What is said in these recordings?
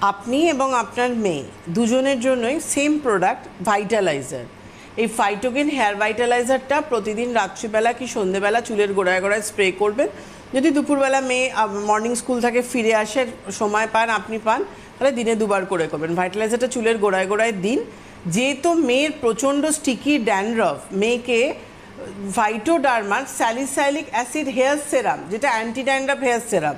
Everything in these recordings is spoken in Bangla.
আপনি এবং আপনার মেয়ে দুজনের জন্যই সেম প্রোডাক্ট ভাইটালাইজার। এই ফাইটোগেন হেয়ার ভাইটালাইজারটা প্রতিদিন রাত্রিবেলা কি সন্ধেবেলা চুলের গোড়ায় গোড়ায় স্প্রে করবেন। যদি দুপুরবেলা মেয়ে মর্নিং স্কুল থেকে ফিরে আসে সময় পান, আপনি পান, তাহলে দিনে দুবার করে করবেন। ভাইটালাইজারটা চুলের গোড়ায় গোড়ায় দিন। যেহেতু মেয়ের প্রচণ্ড স্টিকি ড্যান্ড্রফ, মেয়েকে ভাইটোডার্মার স্যালিসাইলিক অ্যাসিড হেয়ার সেরাম, যেটা অ্যান্টি ড্যান্ড্রফ হেয়ার সেরাম,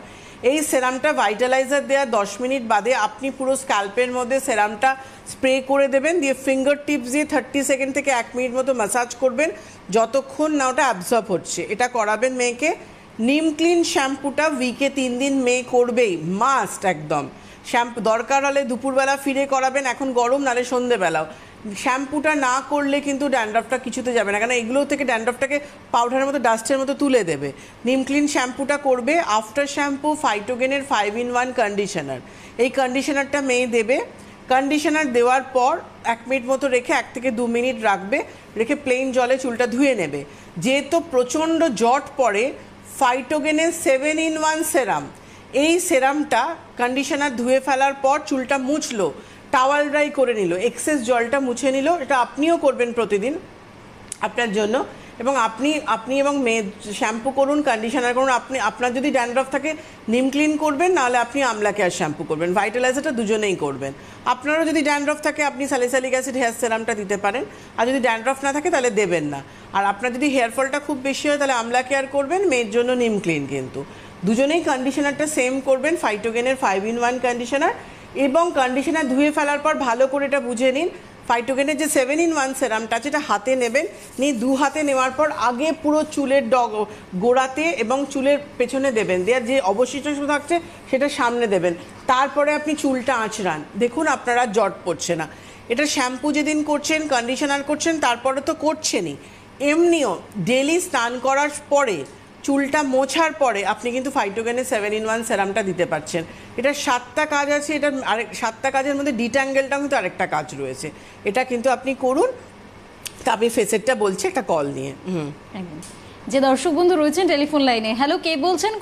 এই সেরামটা ভাইটালাইজার দেওয়ার 10 মিনিট বাদে আপনি পুরো স্ক্যাল্পের মধ্যে সেরামটা স্প্রে করে দেবেন, দিয়ে ফিঙ্গার টিপস দিয়ে 30 সেকেন্ড থেকে 1 মিনিট মতো ম্যাসাজ করবেন যতক্ষণ না ওটা অ্যাবজর্ব হচ্ছে। এটা করাবেন মেয়েকে। নিম ক্লিন শ্যাম্পুটা উইকে 3 দিন মেয়ে করবেই, মাস্ট একদম। শ্যাম্পু দরকার হলে দুপুরবেলা ফিরে করাবেন, এখন গরম, নালে সন্ধেবেলাও। শ্যাম্পুটা না করলে কিন্তু ড্যান্ড্রফটা কিছুতে যাবে না, কারণ এগুলো থেকে ড্যান্ড্রফটাকে পাউডারের মতো ডাস্টের মতো তুলে দেবে। নিম ক্লিন শ্যাম্পুটা করবে। আফটার শ্যাম্পু ফাইটোগেনের 5-in-1 কন্ডিশনার, এই কন্ডিশনারটা মেয়ে দেবে। কন্ডিশনার দেওয়ার পর 1 মিনিট মতো রেখে 1 থেকে 2 মিনিট রাখবে, রেখে প্লেন জলে চুলটা ধুয়ে নেবে। যেহেতু প্রচণ্ড জট পড়ে, ফাইটোগেনের 7-in-1 সেরাম, এই সেরামটা কন্ডিশনার ধুয়ে ফেলার পর চুলটা মুছলো, টাওয়াল ড্রাই করে নিল, এক্সেস জলটা মুছে নিল। এটা আপনিও করবেন প্রতিদিন আপনার জন্য। এবং আপনি এবং মেয়ে শ্যাম্পু করুন, কন্ডিশনার করুন। আপনার যদি ড্যান্ড্রফ থাকে নিম ক্লিন করবেন, নাহলে আপনি আমলা কেয়ার শ্যাম্পু করবেন। ভাইটালাইজারটা দুজনেই করবেন। আপনারও যদি ড্যান্ড্রফ থাকে আপনি স্যালিসাইলিক অ্যাসিড হেয়ার সেরামটা দিতে পারেন, আর যদি ড্যান্ড্রফ না থাকে তাহলে দেবেন না। আর আপনার যদি হেয়ার ফলটা খুব বেশি হয় তাহলে আমলা কেয়ার করবেন, মেয়ের জন্য নিম ক্লিন। কিন্তু দুজনেই কন্ডিশনারটা সেম করবেন, ফাইটোগেনের 5-in-1 কন্ডিশনার। এবং কন্ডিশনার ধুয়ে ফেলার পর ভালো করে এটা বুঝে নিন, ফাইটোগেনের যে 7-in-1 সেরামটা আছে এটা হাতে নেবেন, নিয়ে 2 হাতে নেওয়ার পর আগে পুরো চুলের গোড়াতে এবং চুলের পেছনে দেবেন, দেওয়ার যে অবশিষ্ট থাকছে সেটা সামনে দেবেন। তারপরে আপনি চুলটা আঁচড়ান, দেখুন আপনারা জট পড়ছে না। এটা শ্যাম্পু যেদিন করছেন, কন্ডিশনার করছেন, তারপরে তো করছেনই, এমনিও ডেলি স্নান করার পরে চুলটা মোছার পরে আপনি কিন্তু ফাইটোগেনের 7-in-1 সেরামটা দিতে পারছেন। এটা 7টা কাজ আছে, এটা আরেক 7টা কাজের মধ্যে ডিট্যাঙ্গেলটাও কিন্তু আরেকটা কাজ রয়েছে। এটা কিন্তু আপনি করুন। তা আমি ফেসেরটা বলছি একটা কল নিয়ে। যে দর্শক বন্ধু রয়েছেন টেলিফোন লাইনে, হ্যালো, কে বলছেন?